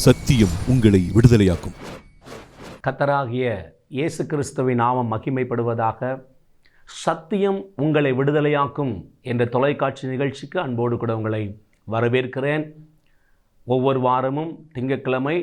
சத்தியம் உங்களை விடுதலையாக்கும். கர்த்தராகிய இயேசு கிறிஸ்துவின் நாமம் மகிமைப்படுவதாக. சத்தியம் உங்களை விடுதலையாக்கும் என்ற தொலைக்காட்சி நிகழ்ச்சிக்கு அன்போடு கூட உங்களை வரவேற்கிறேன். ஒவ்வொரு வாரமும் திங்கட்கிழமை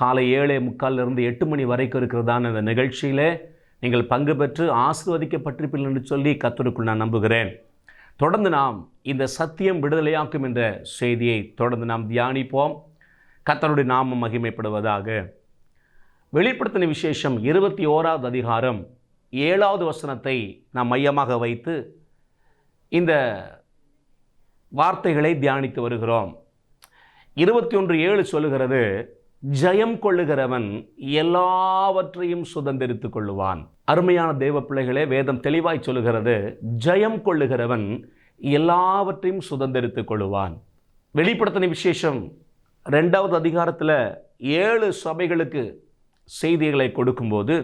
காலை 7:45 8 மணி வரைக்கும் இருக்கிறதான இந்த நிகழ்ச்சியிலே நீங்கள் பங்கு பெற்று ஆசீர்வதிக்கப்பட்டிருப்பீர்கள் என்று சொல்லி கர்த்தருக்குள் நான் நம்புகிறேன். தொடர்ந்து நாம் இந்த சத்தியம் விடுதலையாக்கும் என்ற செய்தியை தொடர்ந்து நாம் தியானிப்போம். கர்த்தருடைய நாமம் மகிமைப்படுவதாக. வெளிப்படுத்தின விசேஷம் 21வது அதிகாரம் 7வது வசனத்தை நாம் மையமாக வைத்து இந்த வார்த்தைகளை தியானித்து வருகிறோம். 21:7 சொல்லுகிறது, ஜெயம் கொள்ளுகிறவன் எல்லாவற்றையும் சுதந்திரித்துக் கொள்ளுவான். அருமையான தேவ பிள்ளைகளே, வேதம் தெளிவாய் சொல்லுகிறது, ஜெயம் கொள்ளுகிறவன் எல்லாவற்றையும் சுதந்திரித்துக் கொள்ளுவான். வெளிப்படுத்தின விசேஷம் 2வது அதிகாரத்தில் 7 சபைகளுக்கு செய்திகளை கொடுக்கும்போது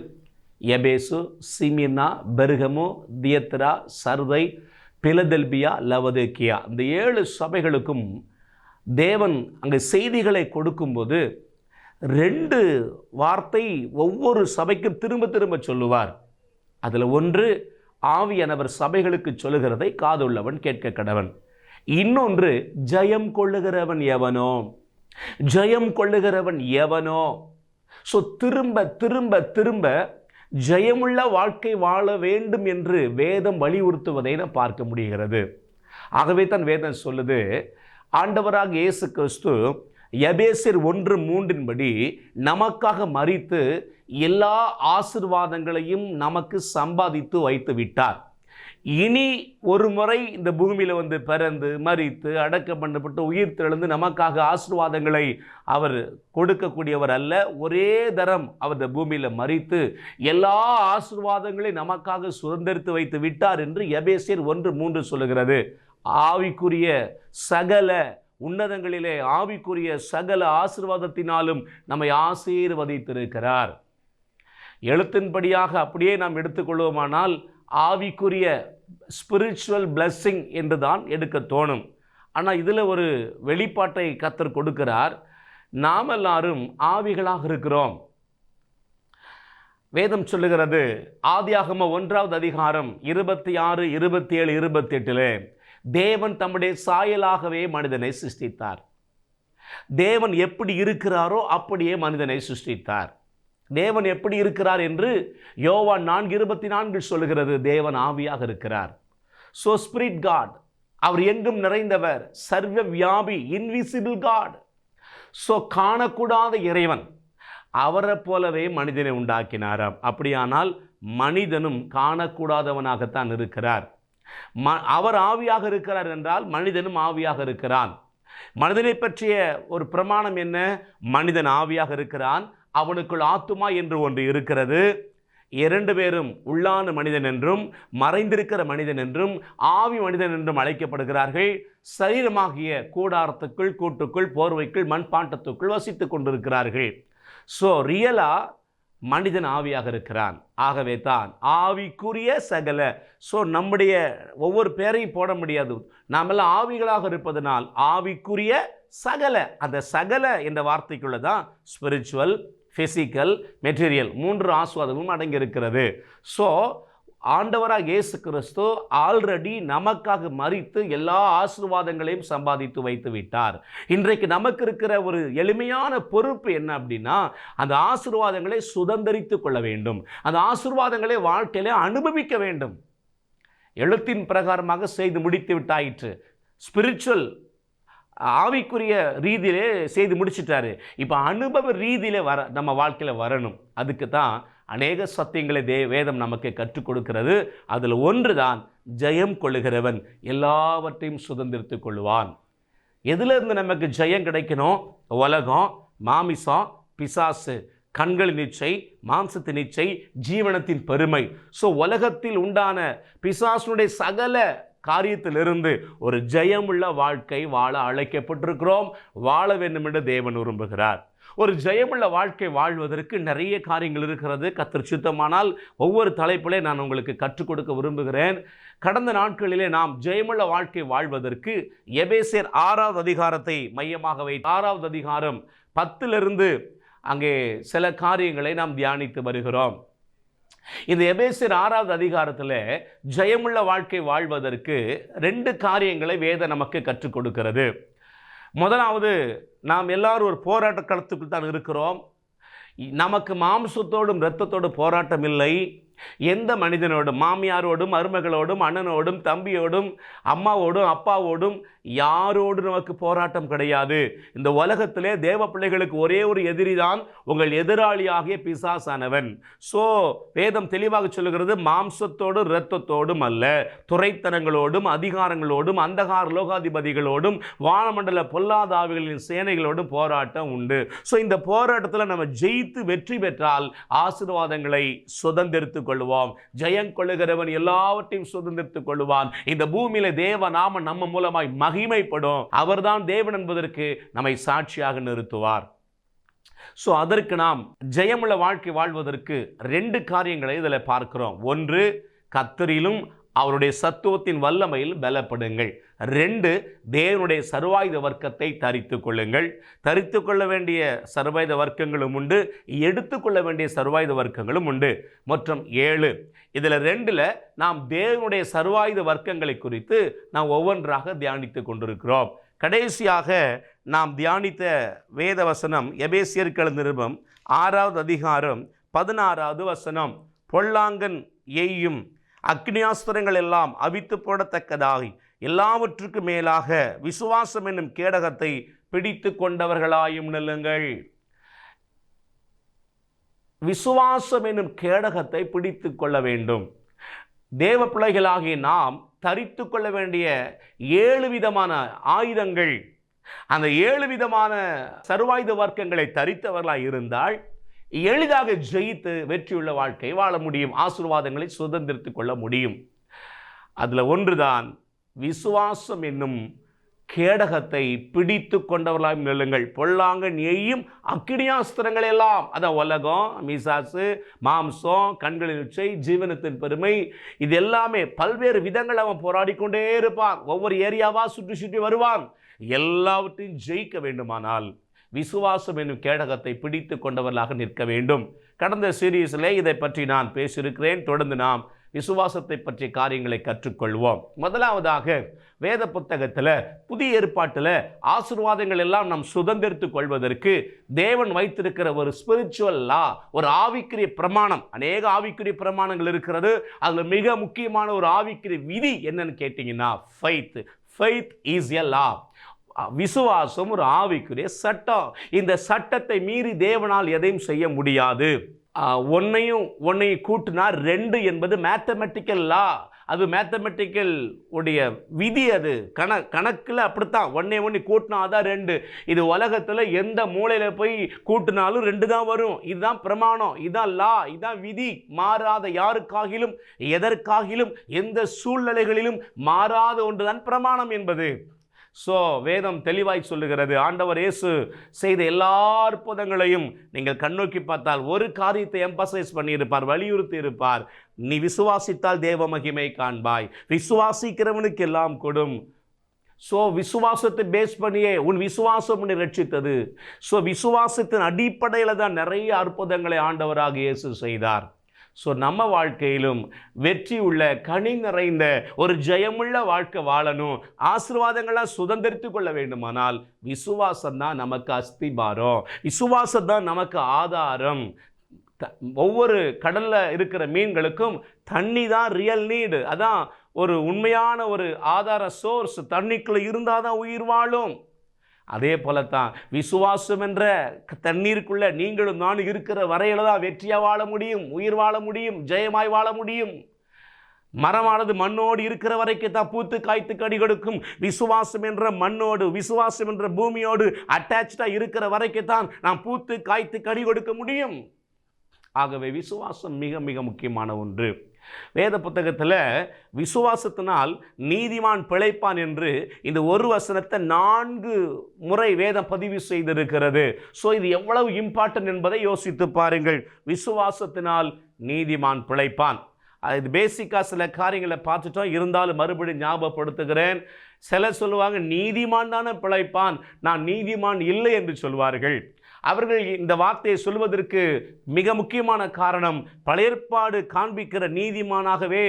எபேசு, சிமிர்னா, பெர்கமு, தியத்ரா, சர்தை, பிலதெல்பியா, லவோதிக்கேயா, இந்த 7 சபைகளுக்கும் தேவன் அங்கே செய்திகளை கொடுக்கும்போது 2 வார்த்தை ஒவ்வொரு சபைக்கும் திரும்ப திரும்ப சொல்லுவார். அதில் ஒன்று, ஆவியானவர் சபைகளுக்கு சொல்லுகிறதை காதுள்ளவன் கேட்க கடவன். இன்னொன்று, ஜெயம் கொள்ளுகிறவன் எவனோ, ஜெயம் கொள்ளுகிறவன் எவனோ. ஸோ திரும்ப திரும்ப திரும்ப ஜெயமுள்ள வாழ்க்கை வாழ வேண்டும் என்று வேதம் வலியுறுத்துவதை நாம் பார்க்க முடிகிறது. ஆகவே தான் வேதம் சொல்லுது, ஆண்டவராக இயேசு கிறிஸ்து எபேசியர் 1:3 நமக்காக மரித்து எல்லா ஆசீர்வாதங்களையும் நமக்கு சம்பாதித்து வைத்து விட்டார். இனி ஒரு முறை இந்த பூமியில் பிறந்து மரித்து அடக்கம் பண்ணப்பட்டு உயிர் தெழுந்து நமக்காக ஆசீர்வாதங்களை அவர் கொடுக்கக்கூடியவர் அல்ல. ஒரே தரம் அவர் இந்த பூமியில் மரித்து எல்லா ஆசீர்வாதங்களையும் நமக்காக சுதந்திரித்து வைத்து விட்டார் என்று எபேசியர் 1:3 சொல்லுகிறது. ஆவிக்குரிய சகல உன்னதங்களிலே ஆவிக்குரிய சகல ஆசீர்வாதத்தினாலும் நம்மை ஆசீர்வதித்திருக்கிறார். எழுத்தின்படியாக அப்படியே நாம் எடுத்துக்கொள்வோமானால் ஆவிக்குரிய ஸ்பிரிச்சுவல் பிளெஸ்ஸிங் என்று தான் எடுக்க தோணும். ஆனால் இதில் ஒரு வெளிப்பாட்டை கர்த்தர் கொடுக்கிறார். நாம் எல்லாரும் ஆவிகளாக இருக்கிறோம். வேதம் சொல்லுகிறது, ஆதியாகமம் 1வது அதிகாரம் 26, 27, 28 தேவன் தம்முடைய சாயலாகவே மனிதனை சிருஷ்டித்தார். தேவன் எப்படி இருக்கிறாரோ அப்படியே மனிதனை சிருஷ்டித்தார். தேவன் எப்படி இருக்கிறார் என்று யோவான் 4:24 சொல்லுகிறது, தேவன் ஆவியாக இருக்கிறார். ஸோ ஸ்பிரிட் காட், அவர் எங்கும் நிறைந்தவர், சர்வ வியாபி, இன்விசிபிள் காட். ஸோ காணக்கூடாத இறைவன், அவரை போலவே மனிதனை உண்டாக்கினாராம். அப்படியானால் மனிதனும் காணக்கூடாதவனாகத்தான் இருக்கிறார். அவர் ஆவியாக இருக்கிறார் என்றால் மனிதனும் ஆவியாக இருக்கிறான். மனிதனை பற்றிய ஒரு பிரமாணம் என்ன? மனிதன் ஆவியாக இருக்கிறான், அவனுக்குள் ஆத்துமா என்று ஒன்று இருக்கிறது. 2 பேரும் உள்ளான மனிதன் என்றும் மறைந்திருக்கிற மனிதன் என்றும் ஆவி மனிதன் என்றும் அழைக்கப்படுகிறார்கள். சரீரமாகிய கூடாரத்துக்குள், கூட்டுக்குள், போர்வைக்குள், மண்பாண்டத்துக்குள் வசித்து கொண்டிருக்கிறார்கள். ஸோ ரியலா மனிதன் ஆவியாக இருக்கிறான். ஆகவே தான் ஆவிக்குரிய சகல. ஸோ நம்முடைய ஒவ்வொரு பேரையும் போட முடியாது. நாமெல்லாம் ஆவிகளாக இருப்பதனால் ஆவிக்குரிய சகல, அந்த சகல என்ற வார்த்தைக்குள்ள தான் ஸ்பிரிச்சுவல், ஃபிசிக்கல், மெட்டீரியல் 3 ஆசீர்வாதமும் அடங்கியிருக்கிறது. ஸோ ஆண்டவராக இயேசு கிறிஸ்து ஆல்ரெடி நமக்காக மரித்து எல்லா ஆசீர்வாதங்களையும் சம்பாதித்து வைத்து விட்டார். இன்றைக்கு நமக்கு இருக்கிற ஒரு எளிமையான பொறுப்பு என்ன அப்படின்னா, அந்த ஆசீர்வாதங்களை சுதந்திரித்து கொள்ள வேண்டும். அந்த ஆசீர்வாதங்களை வாழ்க்கையிலே அனுபவிக்க வேண்டும். எழுத்தின் பிரகாரமாக செய்து முடித்து விட்டாயிற்று. ஸ்பிரிச்சுவல் ஆவிக்குரிய ரீதியிலே செய்து முடிச்சிட்டாரு. இப்போ அனுபவ ரீதியிலே நம்ம வாழ்க்கையில் வரணும். அதுக்கு தான் அநேக சத்தியங்களை வேதம் நமக்கு கற்றுக் கொடுக்கிறது. அதில் ஒன்று தான், ஜெயம் கொள்ளுகிறவன் எல்லாவற்றையும் சுதந்திரித்து கொள்ளுவான். எதிலிருந்து நமக்கு ஜெயம் கிடைக்கணும்? உலகம், மாமிசம், பிசாசு, கண்களின் இச்சை, மாம்சத்தின் இச்சை, ஜீவனத்தின் பெருமை. ஸோ உலகத்தில் உண்டான பிசாசுடைய சகல காரியத்திலிருந்து ஒரு ஜெயமுள்ள வாழ்க்கை வாழ அழைக்கப்பட்டிருக்கிறோம். வாழ வேண்டும் என்று தேவன் விரும்புகிறார். ஒரு ஜெயமுள்ள வாழ்க்கை வாழ்வதற்கு நிறைய காரியங்கள் இருக்கிறது. கர்த்தர் சித்தமானால் ஒவ்வொரு தலைப்பிலே நான் உங்களுக்கு கற்றுக் கொடுக்க விரும்புகிறேன். கடந்த நாட்களிலே நாம் ஜெயமுள்ள வாழ்க்கை வாழ்வதற்கு எபேசியர் 6வது அதிகாரத்தை மையமாக வைத்து 6வது அதிகாரம் 10 அங்கே சில காரியங்களை நாம் தியானித்து வருகிறோம். இந்த எபேசியர் 6வது அதிகாரத்தில் ஜெயமுள்ள வாழ்க்கை வாழ்வதற்கு 2 காரியங்களை வேதம் நமக்கு கற்றுக் கொடுக்கிறது. முதலாவது, நாம் எல்லாரும் ஒரு போராட்ட களத்துக்குள் தான் இருக்கிறோம். நமக்கு மாம்சத்தோடும் இரத்தத்தோடும் போராட்டம் இல்லை. எந்த மனிதனோடும், மாமியாரோடும், மருமகளோடும், அண்ணனோடும், தம்பியோடும், அம்மாவோடும், அப்பாவோடும் யாரோடு நமக்கு போராட்டம் கிடையாது. இந்த உலகத்திலே தேவ பிள்ளைகளுக்கு ஒரே ஒரு எதிரி தான் உங்கள் எதிராளியாகிய பிசாசானவன். வேதம் தெளிவாக சொல்லுகிறது, மாம்சத்தோடும் இரத்தத்தோடும் அல்ல, துரைத்தனங்களோடும், அதிகாரங்களோடும், அந்தகார லோகாதிபதிகளோடும், வானமண்டல பொல்லாதாவிகளின் சேனைகளோடும் போராட்டம் உண்டு. இந்த போராட்டத்தில் நம்ம ஜெயித்து வெற்றி பெற்றால் ஆசீர்வாதங்களை சுதந்திரித்துக் கொள்வோம். ஜெயம் கொள்ளுகிறவன் எல்லாவற்றையும் சுதந்திரித்துக் கொள்வான். இந்த பூமியில தேவ நாம நம்ம மூலமாய் மகிமைப்படும். அவர்தான் தேவன் என்பதற்கு நம்மை சாட்சியாக நிறுத்துவார். அதற்கு நாம் ஜெயமுள்ள வாழ்க்கை வாழ்வதற்கு 2 காரியங்களை இதில் பார்க்கிறோம். 1, கர்த்தரிலும் அவருடைய சத்துவத்தின் வல்லமையில் பலப்படுங்கள். 2, தேவனுடைய சர்வாயுத வர்க்கத்தை தரித்து கொள்ளுங்கள். தரித்து கொள்ள வேண்டிய சர்வாயுத வர்க்கங்களும் உண்டு, எடுத்துக்கொள்ள வேண்டிய சர்வாயுத வர்க்கங்களும் உண்டு. மொத்தம் 7. இதில் 2 நாம் தேவனுடைய சர்வாயுத வர்க்கங்களை குறித்து நாம் ஒவ்வொன்றாக தியானித்து கொண்டிருக்கிறோம். கடைசியாக நாம் தியானித்த வேத வசனம் எபேசியர் நிருபம் 6வது அதிகாரம் 16வது வசனம். பொல்லாங்கன் எய்யும் அக்னியாஸ்திரங்கள் எல்லாம் அவித்து போடத்தக்கதாகி எல்லாவற்றுக்கும் மேலாக விசுவாசம் என்னும் கேடகத்தை பிடித்து கொண்டவர்களாயும் நில்லுங்கள். விசுவாசம் என்னும் கேடகத்தை பிடித்து கொள்ள வேண்டும். தேவ பிள்ளைகளாகிய நாம் தரித்து கொள்ள வேண்டிய 7 விதமான ஆயுதங்கள், அந்த 7 விதமான சர்வாயுத வர்க்கங்களை தரித்தவர்களாக இருந்தால் எளிதாக ஜெயித்து வெற்றியுள்ள வாழ்க்கை வாழ முடியும். ஆசீர்வாதங்களை சுதந்திரித்துக் கொள்ள முடியும். அதில் ஒன்றுதான் விசுவாசம் என்னும் கேடகத்தை பிடித்து கொண்டவர்களாய் நில்லுங்கள். பொல்லாங்கன் எய்யும் அக்கினியாஸ்திரங்கள் எல்லாம், அதான் உலகம், மிசாசு, மாம்சம், கண்களின் இச்சை, ஜீவனத்தின் பெருமை, இது எல்லாமே பல்வேறு விதங்கள் அவன் போராடி கொண்டே இருப்பான். ஒவ்வொரு ஏரியாவா சுற்றி சுற்றி வருவான். எல்லாவற்றையும் ஜெயிக்க வேண்டுமானால் விசுவாசம் என்னும் கேடகத்தை பிடித்து கொண்டவர்களாக நிற்க வேண்டும். கடந்த சீரீஸில் இதை பற்றி நான் பேசியிருக்கிறேன். தொடர்ந்து நாம் விசுவாசத்தை பற்றிய காரியங்களை கற்றுக்கொள்வோம். முதலாவதாக வேத புத்தகத்தில் புதிய ஏற்பாட்டில் ஆசீர்வாதங்கள் எல்லாம் நாம் சுதந்திரித்துக் கொள்வதற்கு தேவன் வைத்திருக்கிற ஒரு ஸ்பிரிச்சுவல் லா, ஒரு ஆவிக்குரிய பிரமாணம். அநேக ஆவிக்குரிய பிரமாணங்கள் இருக்கிறது. அதில் மிக முக்கியமான ஒரு ஆவிக்குரிய விதி என்னன்னு கேட்டிங்கன்னா ஃபெய்த் இஸ் எ லா. விசுவாசம் ஒரு ஆவிக்குரிய சட்டம். இந்த சட்டத்தை மீறி தேவனால் எதையும் செய்ய முடியாது. ஒன்னையும் கூட்டினா 2 என்பது மேத்தமெட்டிக்கல் லா. அது மேத்தமெட்டிக்கல் உடைய விதி. அது கணக்கில் அப்படித்தான். 1 கூட்டினா அதான் 2. இது உலகத்தில் எந்த மூலையில் போய் கூட்டினாலும் 2 தான் வரும். இதுதான் பிரமாணம், இதுதான் லா, இதுதான் விதி. மாறாத, யாருக்காகிலும் எதற்காகிலும் எந்த சூழ்நிலைகளிலும் மாறாத ஒன்றுதான் பிரமாணம் என்பது. வேதம் தெளிவாய் சொல்லுகிறது. ஆண்டவர் இயேசு செய்த எல்லா அற்புதங்களையும் நீங்கள் கண்ணோக்கி பார்த்தால் ஒரு காரியத்தை எம்பசைஸ் பண்ணியிருப்பார், வலியுறுத்தி இருப்பார். நீ விசுவாசித்தால் தேவ மகிமை காண்பாய், விசுவாசிக்கிறவனுக்கு எல்லாம் கொடும். விசுவாசத்தை பேஸ் பண்ணியே உன் விசுவாசம் உன்னை ரட்சித்தது. விசுவாசத்தின் அடிப்படையில் தான் நிறைய அற்புதங்களை ஆண்டவராக இயேசு செய்தார். நம்ம வாழ்க்கையிலும் வெற்றி உள்ள, கனி நிறைந்த ஒரு ஜெயமுள்ள வாழ்க்கை வாழணும், ஆசீர்வாதங்களாக சுதந்திரித்துக் கொள்ள வேண்டுமானால் விசுவாசம் தான் நமக்கு அஸ்திபாரம், விசுவாசம் தான் நமக்கு ஆதாரம். ஒவ்வொரு கடலில் இருக்கிற மீன்களுக்கும் தண்ணி தான் ரியல் நீடு. அதான் ஒரு உண்மையான ஒரு ஆதார சோர்ஸ். தண்ணிக்குள்ளே இருந்தால் தான் உயிர் வாழும். அதே போலத்தான் விசுவாசம் என்ற தண்ணீருக்குள்ள நீங்களும் நானும் இருக்கிற வரையில தான் வெற்றியாக வாழ முடியும், உயிர் வாழ முடியும், ஜெயமாய் வாழ முடியும். மரமானது மண்ணோடு இருக்கிற வரைக்கும் தான் பூத்து காய்த்து கனி கொடுக்கும். விசுவாசம் என்ற மண்ணோடு, விசுவாசம் என்ற பூமியோடு அட்டாச்சாக இருக்கிற வரைக்கும் தான் நாம் பூத்து காய்த்து கனி கொடுக்க முடியும். ஆகவே விசுவாசம் மிக மிக முக்கியமான ஒன்று. வேத புத்தகத்தில் விசுவாசத்தினால் நீதிமான் பிழைப்பான் என்று இந்த ஒரு வசனத்தை 4 முறை வேதம் பதிவு செய்திருக்கிறது. ஸோ இது எவ்வளவு இம்பார்ட்டன்ட் என்பதை யோசித்து பாருங்கள். விசுவாசத்தினால் நீதிமான் பிழைப்பான். அது பேசிக்காக சில காரியங்களை பார்த்துட்டோம், இருந்தாலும் மறுபடியும் ஞாபகப்படுத்துகிறேன். சிலர் சொல்லுவாங்க நீதிமான் தானே பிழைப்பான், நான் நீதிமான் இல்லை என்று சொல்வார்கள். அவர்கள் இந்த வார்த்தையை சொல்வதற்கு மிக முக்கியமான காரணம் பழைய ஏற்பாடு காண்பிக்கிற நீதிமானாகவே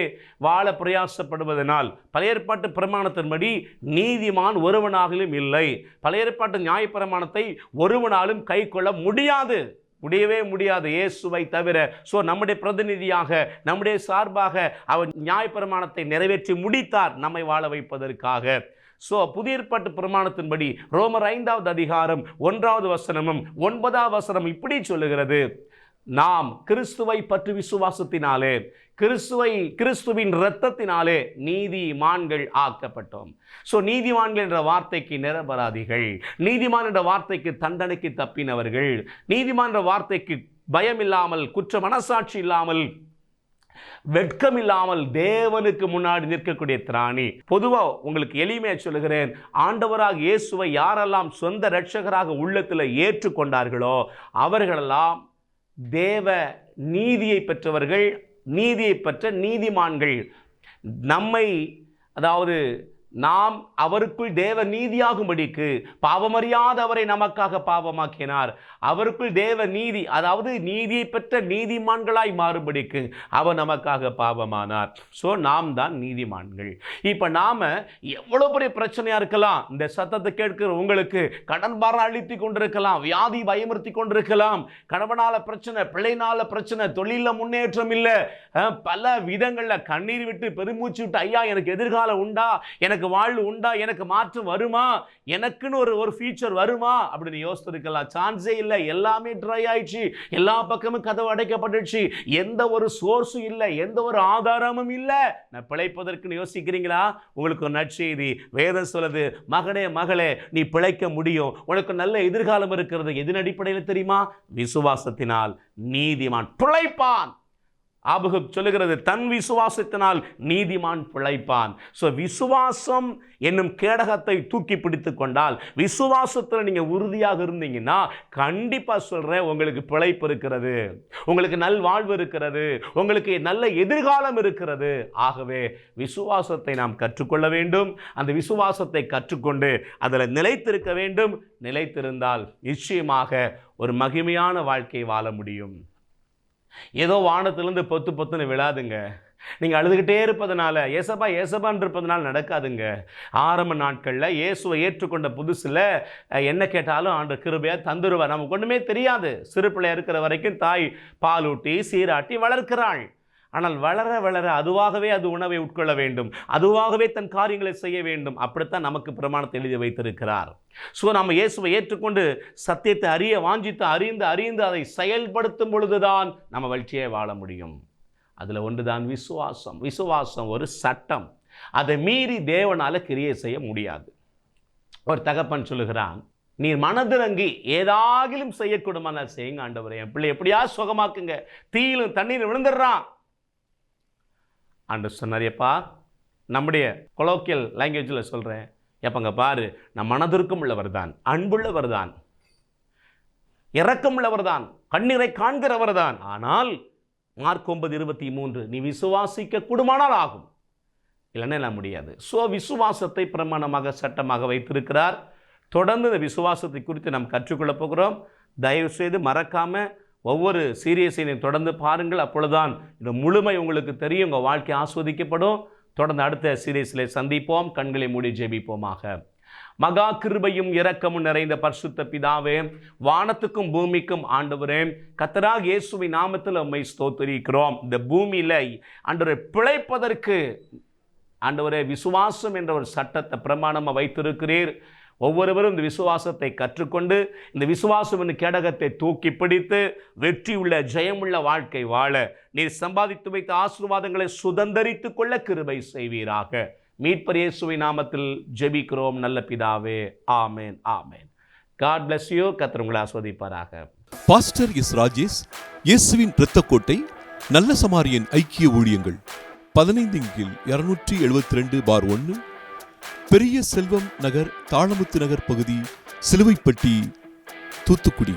வாழ பிரயாசப்படுவதனால். பழைய ஏற்பாட்டு பிரமாணத்தின்படி நீதிமான் ஒருவனாகிலும் இல்லை. பழைய ஏற்பாட்டு நியாயப்பிரமாணத்தை ஒருவனாலும் கை கொள்ள முடியவே முடியாது இயேசுவை தவிர. ஸோ நம்முடைய பிரதிநிதியாக, நம்முடைய சார்பாக அவர் நியாயப்பிரமாணத்தை நிறைவேற்றி முடித்தார் நம்மை வாழ வைப்பதற்காக. ஸோ புதிய ஏற்பாட்டு பிரமாணத்தின்படி ரோமர் 5வது அதிகாரம் 1வது வசனமும் 9வது வசனம் இப்படி சொல்லுகிறது, நாம் கிறிஸ்துவை பற்றி விசுவாசத்தினாலே, கிறிஸ்துவின் இரத்தத்தினாலே நீதிமான்கள் ஆக்கப்பட்டோம். ஸோ நீதிமான்கள் என்ற வார்த்தைக்கு நிரபராதிகள், நீதிமான் என்ற வார்த்தைக்கு தண்டனைக்கு தப்பினவர்கள், நீதிமான் என்ற வார்த்தைக்கு பயம் இல்லாமல், குற்ற மனசாட்சி இல்லாமல், வெட்கம் இல்லாமல் தேவனுக்கு முன்னாடி நிற்கக்கூடிய திராணி. பொதுவாக உங்களுக்கு எளிமையாக சொல்லுகிறேன், ஆண்டவராக இயேசுவை யாரெல்லாம் சொந்த இரட்சகராக உள்ளத்தில் ஏற்றுக்கொண்டார்களோ அவர்களெல்லாம் தேவ நீதியை பெற்றவர்கள், நீதியை பெற்ற நீதிமான்கள். நம்மை, அதாவது நாம் அவருக்குள் தேவ நீதியாகும்படிக்கு பாவமறியாத அவரை நமக்காக பாவமாக்கினார். அவருக்குள் தேவ நீதி, அதாவது நீதியை பெற்ற நீதிமான்களாய் மாறும்படிக்கு அவர் நமக்காக பாவமானார். ஸோ நாம் தான் நீதிமான்கள். இப்போ நாம் எவ்வளோ பெரிய பிரச்சனையாக இருக்கலாம், இந்த சத்தத்தை கேட்கிற உங்களுக்கு கடன் பாரம் அழுத்தி கொண்டிருக்கலாம், வியாதி பயமுறுத்தி கொண்டிருக்கலாம், கணவனால பிரச்சனை, பிள்ளைனால பிரச்சனை, தொழிலில் முன்னேற்றம் இல்லை, பல விதங்களில் கண்ணீர் விட்டு பெருமூச்சு விட்டு ஐயா எனக்கு எதிர்காலம் உண்டா, எனக்கு வாழ்வு உண்டா, எனக்கு மாற்றம் வருமா, எனக்குன்னு ஒரு ஃபியூச்சர் வருமா அப்படின்னு யோசிச்சிருக்கலாம். சான்ஸே இல்லை, எல்லாமே ட்ரை ஆயிடுச்சு, எல்லா பக்கமும் கதவு அடைக்கப்பட்டுச்சு, எந்த ஒரு சோர்ஸும் இல்லை, எந்த ஒரு ஆதாரமும் இல்லை, நான் பிழைப்பதற்குன்னு யோசிக்கிறீங்களா? உங்களுக்கு ஒரு நற்செய்தி, வேதம் சொல்லுது, மகனே மகளே நீ பிழைக்க முடியும், உனக்கு நல்ல எதிர்காலம் இருக்கிறது. எதன் அடிப்படையில் தெரியுமா? விசுவாசத்தினால் நீதிமான் பிழைப்பான். ஆபகுக் சொல்லுகிறது, தன் விசுவாசத்தினால் நீதிமான் பிழைப்பான். ஸோ விசுவாசம் என்னும் கேடகத்தை தூக்கி பிடித்து கொண்டால், விசுவாசத்தில் நீங்கள் உறுதியாக இருந்தீங்கன்னா கண்டிப்பாக சொல்கிறேன், உங்களுக்கு பிழைப்பு இருக்கிறது, உங்களுக்கு நல்வாழ்வு இருக்கிறது, உங்களுக்கு நல்ல எதிர்காலம் இருக்கிறது. ஆகவே விசுவாசத்தை நாம் கற்றுக்கொள்ள வேண்டும். அந்த விசுவாசத்தை கற்றுக்கொண்டு அதில் நிலைத்திருக்க வேண்டும். நிலைத்திருந்தால் நிச்சயமாக ஒரு மகிமையான வாழ்க்கை வாழ முடியும். ஏதோ வானத்திலிருந்து பொத்துன்னு விழாதுங்க. நீங்கள் அழுதுகிட்டே இருப்பதனால, ஏசப்பான்னு இருப்பதனால நடக்காதுங்க. ஆரம்ப நாட்களில் இயேசுவை ஏற்றுக்கொண்ட புதுசில் என்ன கேட்டாலும் ஆண்டு கிருபையாக தந்துருவார். நமக்கு ஒன்றுமே தெரியாது. சிறு பிள்ளையாக இருக்கிற வரைக்கும் தாய் பாலூட்டி சீராட்டி வளர்க்கிறாள். ஆனால் வளர வளர அதுவாகவே அது உணவை உட்கொள்ள வேண்டும், அதுவாகவே தன் காரியங்களை செய்ய வேண்டும். அப்படித்தான் நமக்கு பிரமாணத்தை எழுதி வைத்திருக்கிறார். ஸோ நம்ம இயேசுவை ஏற்றுக்கொண்டு சத்தியத்தை அறிய வாஞ்சித்து அறிந்து அதை செயல்படுத்தும் பொழுதுதான் நம்ம வெற்றியை வாழ முடியும். அதில் ஒன்றுதான் விசுவாசம். விசுவாசம் ஒரு சட்டம், அதை மீறி தேவனால் கிரியை செய்ய முடியாது. ஒரு தகப்பன் சொல்லுகிறான், நீர் மனதிறங்கி ஏதாகிலும் செய்யக்கூடுமானால் செய்யுங்க ஆண்டவரே, என் பிள்ளை எப்படியா சுகமாக்குங்க, தீயிலும் தண்ணீர் விழுந்துடுறான். ஆண்டவர் சொன்னார், எப்பா, நம்முடைய கொலோக்கியல் லாங்குவேஜில் சொல்கிறேன், எப்பங்க பாரு, நான் மனதிற்கும் உள்ளவர் தான், அன்புள்ளவர் தான், இரக்கமுள்ளவர் தான், கண்ணீரை காண்கிறவர் தான். ஆனால் மார்க் 9:23, நீ விசுவாசிக்க கூடுமானால் ஆகும், இல்லைன்னா எல்லாம் முடியாது. ஸோ விசுவாசத்தை பிரமாணமாக சட்டமாக வைத்திருக்கிறார். தொடர்ந்து இந்த விசுவாசத்தை குறித்து நாம் கற்றுக்கொள்ளப் போகிறோம். தயவுசெய்து மறக்காமல் ஒவ்வொரு சீரியஸையும் தொடர்ந்து பாருங்கள். அப்பொழுதுதான் இந்த முழுமை உங்களுக்கு தெரியும், உங்கள் வாழ்க்கை ஆஸ்வதிக்கப்படும். தொடர்ந்து அடுத்த சீரியஸில் சந்திப்போம். கண்களை மூடி ஜெபிப்போமாக. மகா கிருபையும் இரக்கமும் நிறைந்த பரிசுத்த பிதாவே, வானத்துக்கும் பூமிக்கும் ஆண்டவரே, கர்த்தராகிய இயேசுவின் நாமத்தில் உம்மை ஸ்தோத்திரிக்கிறோம். இந்த பூமியில் ஆண்டவரே பிழைப்பதற்கு ஆண்டவரே விசுவாசம் என்ற ஒரு சட்டத்தை பிரமாணமாக வைத்திருக்கிறீர். ஒவ்வொருவரும் இந்த விசுவாசத்தை கற்றுக்கொண்டு இந்த விசுவாசம் என்னும் கேடகத்தை தூக்கி பிடித்து வெற்றியுள்ள ஜெயமுள்ள வாழ்க்கை வாழ நீர் சம்பாதித்து வைத்த ஆசீர்வாதங்களை சுதந்தரித்துக் கொள்ள கிருபை செய்வீராக. மீட்பர் இயேசுவின் நாமத்தில் ஜெபிக்கிறோம் நல்ல பிதாவே. ஆமேன், ஆமேன். God bless you. கர்த்தர் உங்களை ஆசீர்வதிப்பாராக. பாஸ்டர் எஸ் ராஜேஷ், இயேசுவின் இரத்தக்கோட்டை, நல்ல சமாரியன் ஐக்கிய ஊழியங்கள் 15/272/1, பெரிய செல்வம் நகர், தாளமுத்து நகர் பகுதி, சிலுவைப்பட்டி, தூத்துக்குடி.